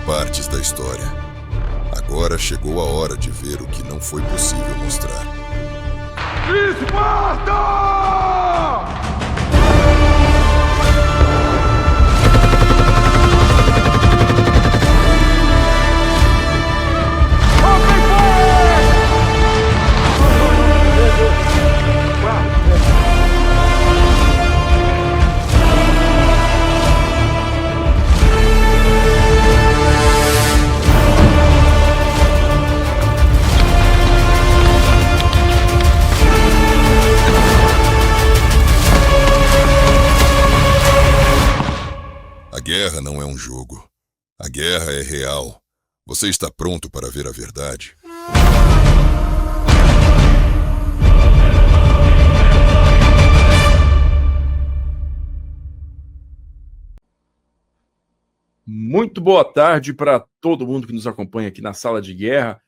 partes da história. Agora chegou a hora de ver o que não foi possível mostrar. Esparta! A guerra não é um jogo. A guerra é real. Você está pronto para ver a verdade? Muito boa tarde para todo mundo que nos acompanha aqui na Sala de Guerra.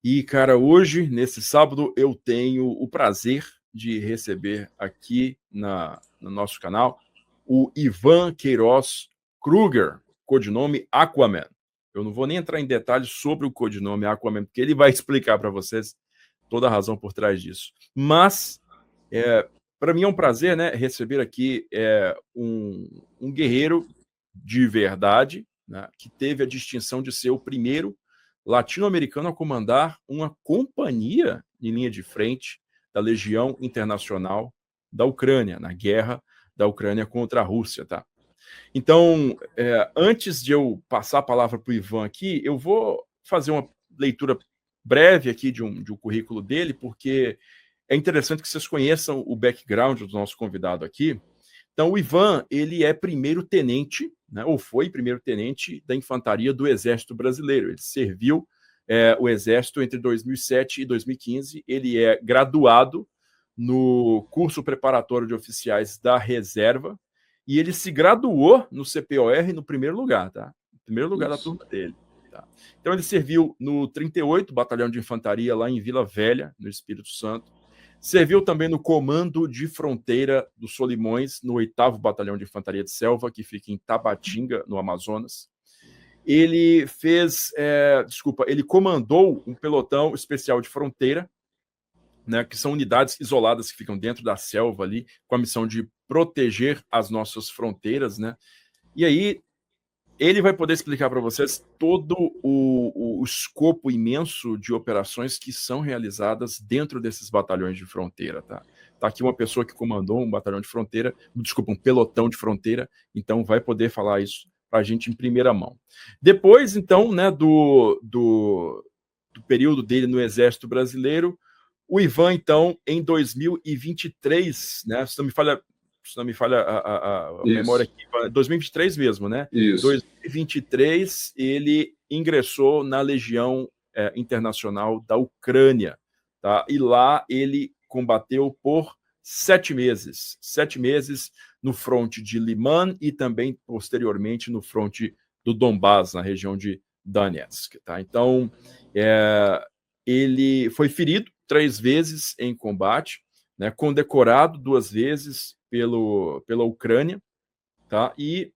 E, cara, hoje, nesse sábado, eu tenho o prazer de receber aqui no nosso canal o Ivan Queiroz Kruger, codinome Aquaman. Eu não vou nem entrar em detalhes sobre o codinome Aquaman, porque ele vai explicar para vocês toda a razão por trás disso. Mas, para mim é um prazer, né, receber aqui um guerreiro de verdade, né, que teve a distinção de ser o primeiro latino-americano a comandar uma companhia em linha de frente da Legião Internacional da Ucrânia, na guerra da Ucrânia contra a Rússia, tá? Então, antes de eu passar a palavra para o Ivan aqui, eu vou fazer uma leitura breve aqui de um currículo dele, porque é interessante que vocês conheçam o background do nosso convidado aqui. Então, o Ivan, ele é primeiro-tenente, né, ou foi primeiro-tenente da infantaria do Exército Brasileiro. Ele serviu o Exército entre 2007 e 2015. Ele é graduado no curso preparatório de oficiais da Reserva e ele se graduou no CPOR no primeiro lugar, tá? No primeiro lugar da turma dele. Tá? Então, ele serviu no 38º Batalhão de Infantaria, lá em Vila Velha, no Espírito Santo. Serviu também no Comando de Fronteira dos Solimões, no 8º Batalhão de Infantaria de Selva, que fica em Tabatinga, no Amazonas. Ele ele comandou um pelotão especial de fronteira, né, que são unidades isoladas que ficam dentro da selva ali, com a missão de proteger as nossas fronteiras, né? E aí, ele vai poder explicar para vocês todo o escopo imenso de operações que são realizadas dentro desses batalhões de fronteira, tá? Tá aqui uma pessoa que comandou um batalhão de fronteira, um pelotão de fronteira, então vai poder falar isso para a gente em primeira mão. Depois, então, né, do período dele no Exército Brasileiro, o Ivan, então, em 2023, né, se não me falha a memória aqui, 2023 mesmo, né? Isso. 2023, ele ingressou na Legião Internacional da Ucrânia, tá? E lá ele combateu por 7 meses. 7 meses no fronte de Liman e também, posteriormente, no fronte do Donbás, na região de Donetsk, tá? Então, ele foi ferido 3 vezes em combate, né, condecorado 2 vezes pela Ucrânia, tá? E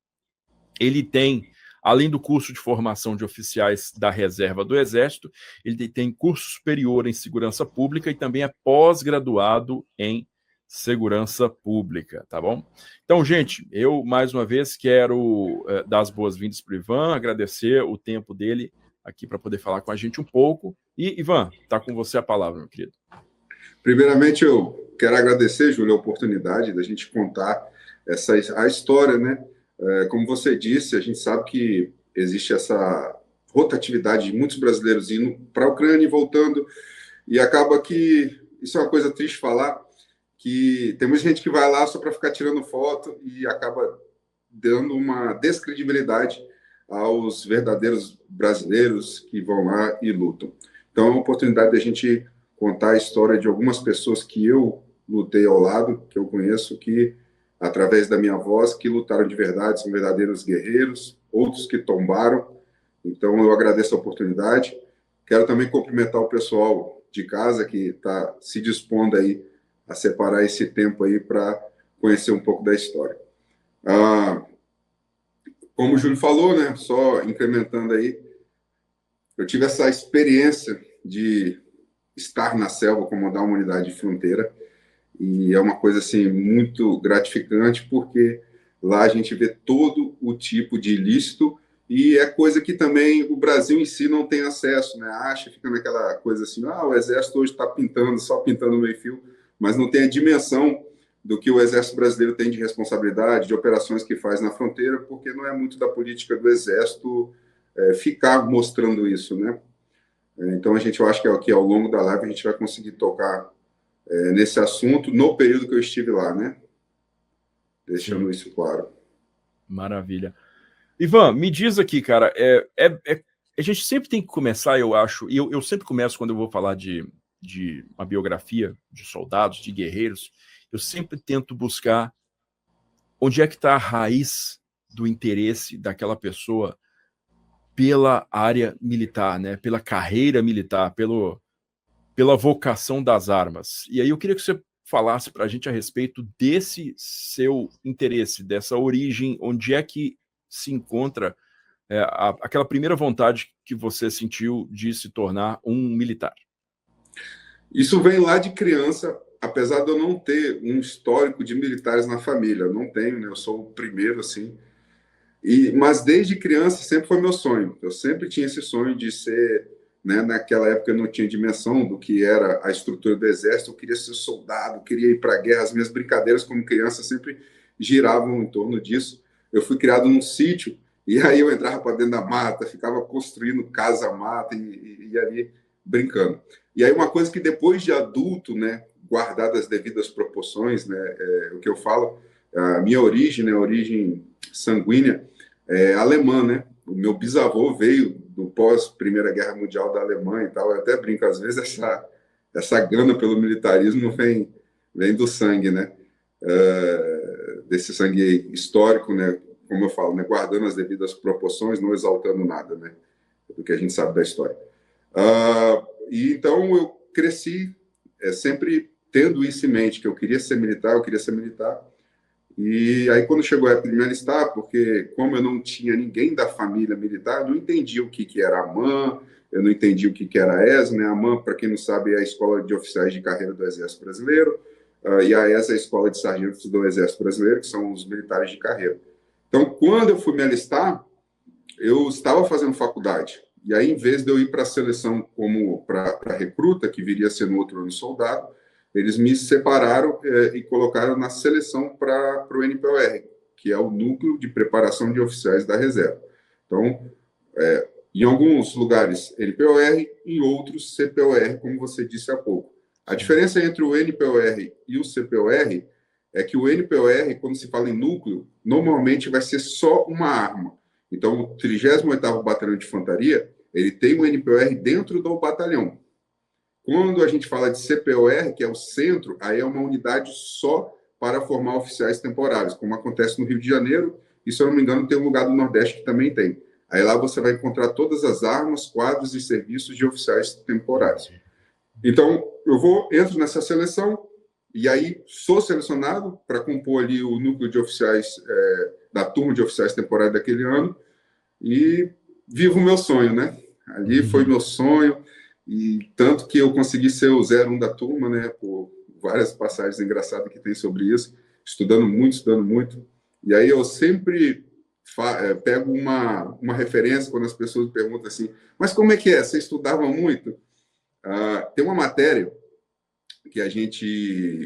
ele tem, além do curso de formação de oficiais da reserva do Exército, ele tem curso superior em segurança pública e também é pós-graduado em segurança pública, tá bom? Então, gente, eu mais uma vez quero dar as boas-vindas para o Ivan, agradecer o tempo dele aqui para poder falar com a gente um pouco. E, Ivan, está com você a palavra, meu querido. Primeiramente, eu quero agradecer, Júlio, a oportunidade da gente contar a história, né? Como você disse, a gente sabe que existe essa rotatividade de muitos brasileiros indo para a Ucrânia e voltando, e acaba que, isso é uma coisa triste falar, que tem muita gente que vai lá só para ficar tirando foto e acaba dando uma descredibilidade aos verdadeiros brasileiros que vão lá e lutam. Então, é uma oportunidade da gente contar a história de algumas pessoas que eu lutei ao lado, que eu conheço, que, através da minha voz, que lutaram de verdade, são verdadeiros guerreiros, outros que tombaram. Então, eu agradeço a oportunidade. Quero também cumprimentar o pessoal de casa que está se dispondo aí a separar esse tempo aí para conhecer um pouco da história. Como o Júlio falou, né, só incrementando aí, eu tive essa experiência de estar na selva, comandar uma unidade de fronteira, e é uma coisa assim muito gratificante, porque lá a gente vê todo o tipo de ilícito, e é coisa que também o Brasil em si não tem acesso, né? Acha, fica naquela coisa assim, o exército hoje está pintando, só pintando meio-fio, mas não tem a dimensão do que o exército brasileiro tem de responsabilidade, de operações que faz na fronteira, porque não é muito da política do exército ficar mostrando isso, né? Então, eu acho que aqui ao longo da live a gente vai conseguir tocar nesse assunto no período que eu estive lá, né? Deixando isso claro. Maravilha. Ivan, me diz aqui, cara, a gente sempre tem que começar, eu acho, e eu sempre começo quando eu vou falar de uma biografia de soldados, de guerreiros, eu sempre tento buscar onde é que está a raiz do interesse daquela pessoa pela área militar, né? Pela carreira militar, pela vocação das armas. E aí eu queria que você falasse para a gente a respeito desse seu interesse, dessa origem, onde é que se encontra aquela primeira vontade que você sentiu de se tornar um militar. Isso vem lá de criança, apesar de eu não ter um histórico de militares na família. Eu não tenho, né? Eu sou o primeiro, assim. Mas desde criança sempre foi meu sonho. Eu sempre tinha esse sonho de ser, né? Naquela época eu não tinha dimensão do que era a estrutura do exército. Eu queria ser soldado, queria ir para a guerra. As minhas brincadeiras como criança sempre giravam em torno disso. Eu fui criado num sítio e aí eu entrava para dentro da mata, ficava construindo casa-mata e ali brincando. E aí uma coisa que depois de adulto, né, guardadas as devidas proporções, né, o que eu falo, a minha origem, né, a origem sanguínea, alemã, né? O meu bisavô veio do pós-Primeira Guerra Mundial da Alemanha e tal. Eu até brinco, às vezes essa gana pelo militarismo vem do sangue, né? Desse sangue histórico, né? Como eu falo, né? Guardando as devidas proporções, não exaltando nada, né? Do que a gente sabe da história. E então eu cresci sempre tendo isso em mente, que eu queria ser militar. E aí, quando chegou a época de me alistar, porque como eu não tinha ninguém da família militar, eu não entendia o que era a AMAN, eu não entendia o que era a ESA, né? A AMAN, para quem não sabe, é a Escola de Oficiais de Carreira do Exército Brasileiro, e a ESA é a Escola de Sargentos do Exército Brasileiro, que são os militares de carreira. Então, quando eu fui me alistar, eu estava fazendo faculdade. E aí, em vez de eu ir para a seleção como para recruta, que viria a ser no outro ano soldado, eles me separaram e colocaram na seleção para o NPOR, que é o Núcleo de Preparação de Oficiais da Reserva. Então, em alguns lugares NPOR, em outros CPOR, como você disse há pouco. A diferença entre o NPOR e o CPOR é que o NPOR, quando se fala em núcleo, normalmente vai ser só uma arma. Então, o 38º Batalhão de Infantaria, ele tem um NPOR dentro do batalhão. Quando a gente fala de CPOR, que é o centro, aí é uma unidade só para formar oficiais temporários, como acontece no Rio de Janeiro, e, se eu não me engano, tem um lugar do Nordeste que também tem. Aí lá você vai encontrar todas as armas, quadros e serviços de oficiais temporários. Então, entro nessa seleção, e aí sou selecionado para compor ali o núcleo de oficiais, da turma de oficiais temporários daquele ano, e vivo o meu sonho, né? Ali foi meu sonho. E tanto que eu consegui ser o 01 da turma, né, por várias passagens engraçadas que tem sobre isso, estudando muito. E aí eu sempre pego uma referência quando as pessoas perguntam assim, mas como é que é? Você estudava muito? Tem uma matéria que a gente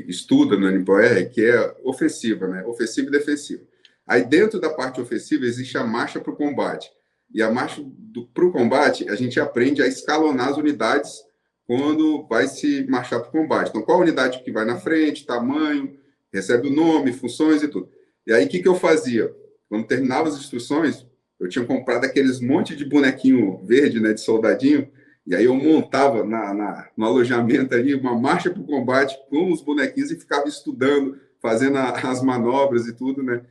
estuda no NPOR que é ofensiva, né, ofensiva e defensiva. Aí dentro da parte ofensiva existe a marcha para o combate. E a marcha para o combate, a gente aprende a escalonar as unidades quando vai se marchar para o combate. Então, qual a unidade que vai na frente, tamanho, recebe o nome, funções e tudo. E aí, o que eu fazia? Quando terminava as instruções, eu tinha comprado aqueles monte de bonequinho verde, né, de soldadinho, e aí eu montava no alojamento ali uma marcha para o combate com os bonequinhos e ficava estudando, fazendo as manobras e tudo, né?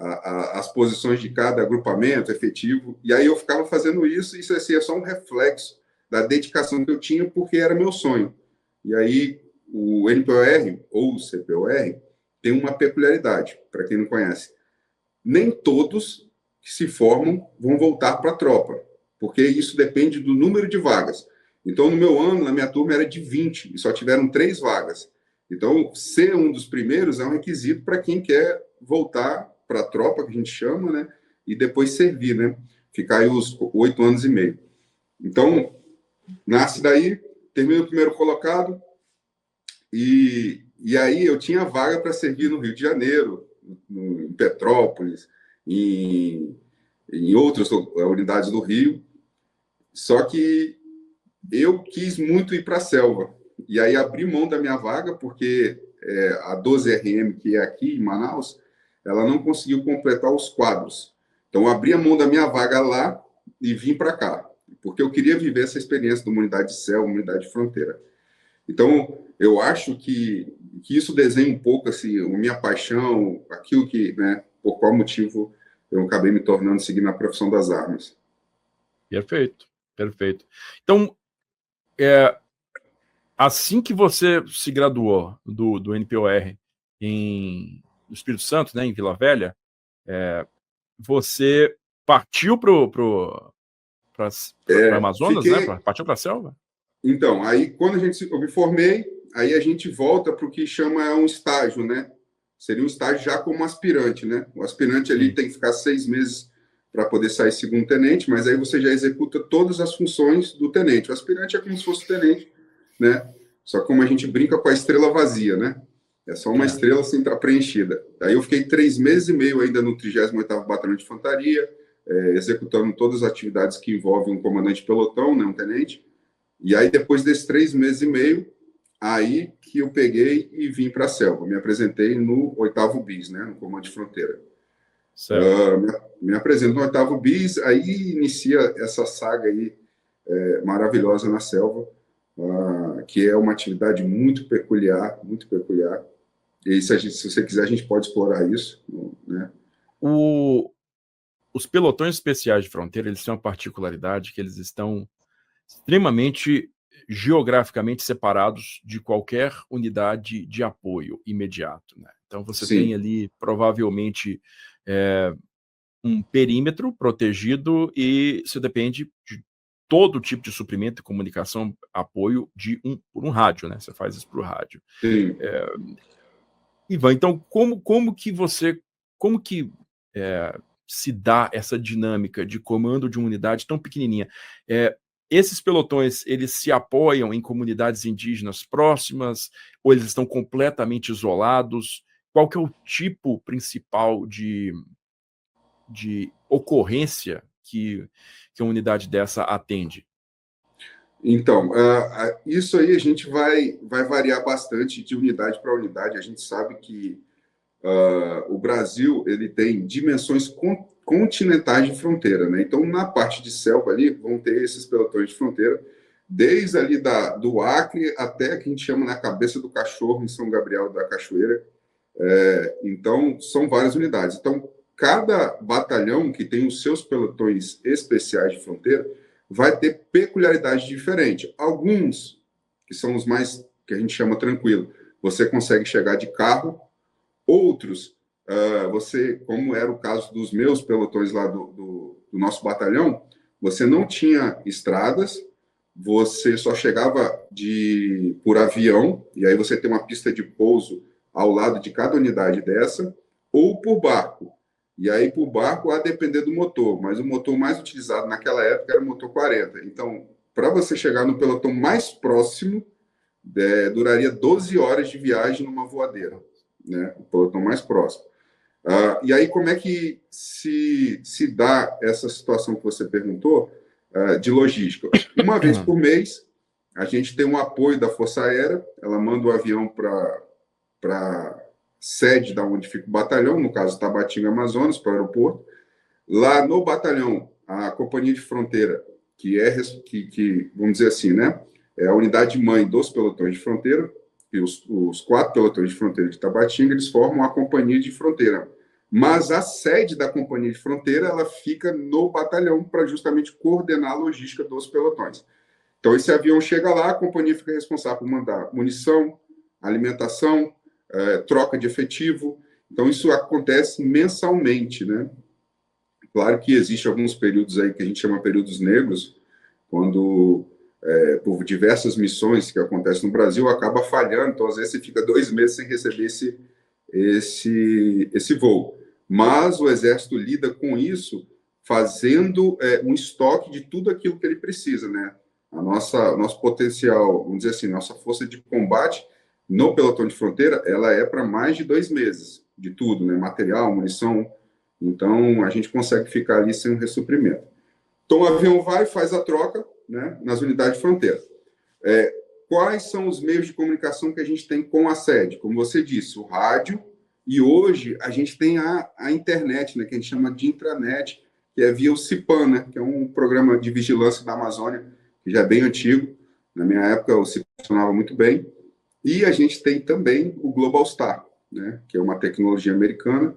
As posições de cada agrupamento efetivo, e aí eu ficava fazendo isso, e isso assim, é só um reflexo da dedicação que eu tinha, porque era meu sonho. E aí o NPOR, ou o CPOR, tem uma peculiaridade, para quem não conhece. Nem todos que se formam vão voltar para a tropa. porque isso depende do número de vagas. Então, no meu ano, na minha turma, era de 20, e só tiveram 3 vagas. Então, ser um dos primeiros é um requisito para quem quer voltar para a tropa, que a gente chama, né? E depois servir, né? Ficar aí os 8 anos e meio. Então, nasce daí, termino o primeiro colocado, e aí eu tinha vaga para servir no Rio de Janeiro, em Petrópolis, em outras unidades do Rio. Só que eu quis muito ir para a selva. E aí abri mão da minha vaga, porque a 12RM, que é aqui em Manaus, ela não conseguiu completar os quadros. Então, eu abri a mão da minha vaga lá e vim para cá, porque eu queria viver essa experiência de uma unidade de selva, uma unidade de fronteira. Então, eu acho que isso desenha um pouco assim, a minha paixão, aquilo que, né, por qual motivo eu acabei me tornando seguir na profissão das armas. Perfeito, perfeito. Então, assim que você se graduou do NPOR no Espírito Santo, né, em Vila Velha, você partiu para Amazonas, né? Partiu para a selva? Então, aí quando eu me formei, aí a gente volta para o que chama um estágio, né? Seria um estágio já como aspirante, né? O aspirante ali tem que ficar 6 meses para poder sair segundo tenente, mas aí você já executa todas as funções do tenente. O aspirante é como se fosse tenente, né? Só que como a gente brinca com a estrela vazia, né? É só uma estrela sem estar preenchida. Aí eu fiquei 3 meses e meio ainda no 38º Batalhão de Infantaria, executando todas as atividades que envolvem um comandante de pelotão, né, um tenente. E aí, depois desses 3 meses e meio, aí que eu peguei e vim para a selva. Me apresentei no 8º BIS, né, no Comando de Fronteira. Me apresento no 8º BIS, aí inicia essa saga aí maravilhosa na selva, que é uma atividade muito peculiar, muito peculiar. E se você quiser, a gente pode explorar isso, né? Os pelotões especiais de fronteira, eles têm uma particularidade que eles estão extremamente geograficamente separados de qualquer unidade de apoio imediato, né? Então você tem ali provavelmente um perímetro protegido e você depende de todo tipo de suprimento, comunicação, apoio por um rádio, né? Você faz isso por rádio. Sim. Ivan, então como que se dá essa dinâmica de comando de uma unidade tão pequenininha? Esses pelotões, eles se apoiam em comunidades indígenas próximas ou eles estão completamente isolados? Qual que é o tipo principal de ocorrência que uma unidade dessa atende? Então, isso aí a gente vai variar bastante de unidade para unidade. A gente sabe que o Brasil ele tem dimensões continentais de fronteira, né? Então, na parte de selva ali, vão ter esses pelotões de fronteira, desde ali do Acre até que a gente chama na Cabeça do Cachorro, em São Gabriel da Cachoeira. Então, são várias unidades. Então, cada batalhão que tem os seus pelotões especiais de fronteira vai ter peculiaridade diferente. Alguns, que são os mais, que a gente chama tranquilo, você consegue chegar de carro. Outros, você, como era o caso dos meus pelotões lá do nosso batalhão, você não tinha estradas, você só chegava por avião, e aí você tem uma pista de pouso ao lado de cada unidade dessa, ou por barco. E aí, por barco, a depender do motor, mas o motor mais utilizado naquela época era o motor 40. Então, para você chegar no pelotão mais próximo, duraria 12 horas de viagem numa voadeira, né? O pelotão mais próximo. E aí, como é que se dá essa situação que você perguntou, de logística? Uma vez por mês, a gente tem um apoio da Força Aérea, ela manda o avião para sede da onde fica o batalhão, no caso Tabatinga, Amazonas, para o aeroporto. Lá no batalhão, a Companhia de Fronteira, que vamos dizer assim, né, é a unidade mãe dos pelotões de fronteira, e os 4 pelotões de fronteira de Tabatinga, eles formam a Companhia de Fronteira. Mas a sede da Companhia de Fronteira, ela fica no batalhão para justamente coordenar a logística dos pelotões. Então, esse avião chega lá, a companhia fica responsável por mandar munição, alimentação, troca de efetivo. Então, isso acontece mensalmente, né? Claro que existe alguns períodos aí que a gente chama períodos negros, quando, por diversas missões que acontecem no Brasil, acaba falhando, então às vezes você fica 2 meses sem receber esse voo. Mas o Exército lida com isso fazendo um estoque de tudo aquilo que ele precisa, né? Nosso potencial, vamos dizer assim, nossa força de combate no pelotão de fronteira, ela é para mais de 2 meses, de tudo, né? Material, munição. Então, a gente consegue ficar ali sem um ressuprimento. Então, o avião vai e faz a troca, né, nas unidades de fronteira. Quais são os meios de comunicação que a gente tem com a sede? Como você disse, o rádio, e hoje a gente tem a internet, né, que a gente chama de intranet, que é via o CIPAM, né, que é um programa de vigilância da Amazônia, que já é bem antigo. Na minha época, o CIPAM funcionava muito bem. E a gente tem também o Globalstar, né, que é uma tecnologia americana.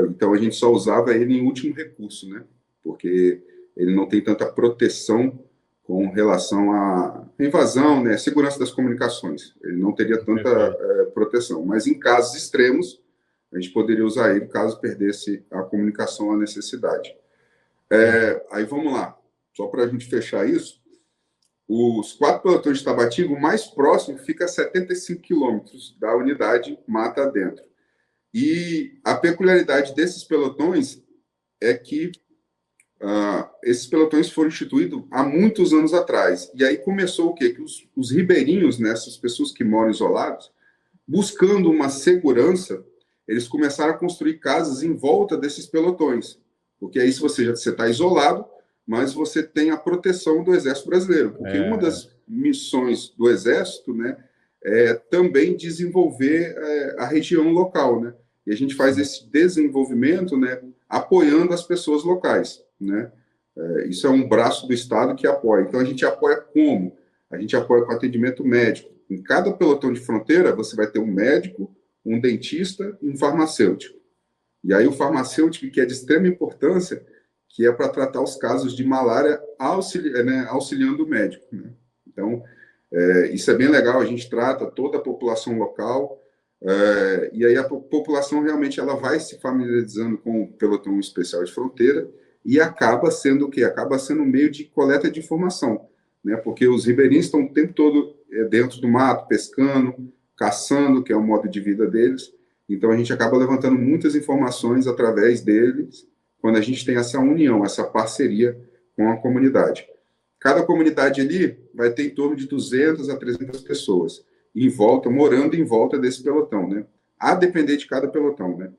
Então, a gente só usava ele em último recurso, né, porque ele não tem tanta proteção com relação à invasão, né, segurança das comunicações. Ele não teria tanta proteção. Mas em casos extremos, a gente poderia usar ele caso perdesse a comunicação à necessidade. Aí vamos lá. Só para a gente fechar isso, os 4 pelotões de Tabatinga, o mais próximo fica a 75 quilômetros da unidade mata dentro. E a peculiaridade desses pelotões é que esses pelotões foram instituídos há muitos anos atrás. E aí começou o quê? Que os ribeirinhos, né, essas pessoas que moram isolados, buscando uma segurança, eles começaram a construir casas em volta desses pelotões. Porque aí, se você está isolado, mas você tem a proteção do Exército Brasileiro. Porque uma das missões do Exército, né, é também desenvolver a região local, né? E a gente faz esse desenvolvimento, né, apoiando as pessoas locais, né? Isso é um braço do Estado que apoia. Então, a gente apoia como? A gente apoia com atendimento médico. Em cada pelotão de fronteira, você vai ter um médico, um dentista e um farmacêutico. E aí o farmacêutico, que é de extrema importância, que é para tratar os casos de malária auxiliando o médico, né? Então, isso é bem legal, a gente trata toda a população local, e aí a população realmente ela vai se familiarizando com o pelotão especial de fronteira e acaba sendo o quê? Acaba sendo um meio de coleta de informação, né? Porque os ribeirinhos estão o tempo todo dentro do mato, pescando, caçando, que é o modo de vida deles. Então, a gente acaba levantando muitas informações através deles, quando a gente tem essa união, essa parceria com a comunidade. Cada comunidade ali vai ter em torno de 200 a 300 pessoas, morando em volta desse pelotão, né? A depender de cada pelotão, né?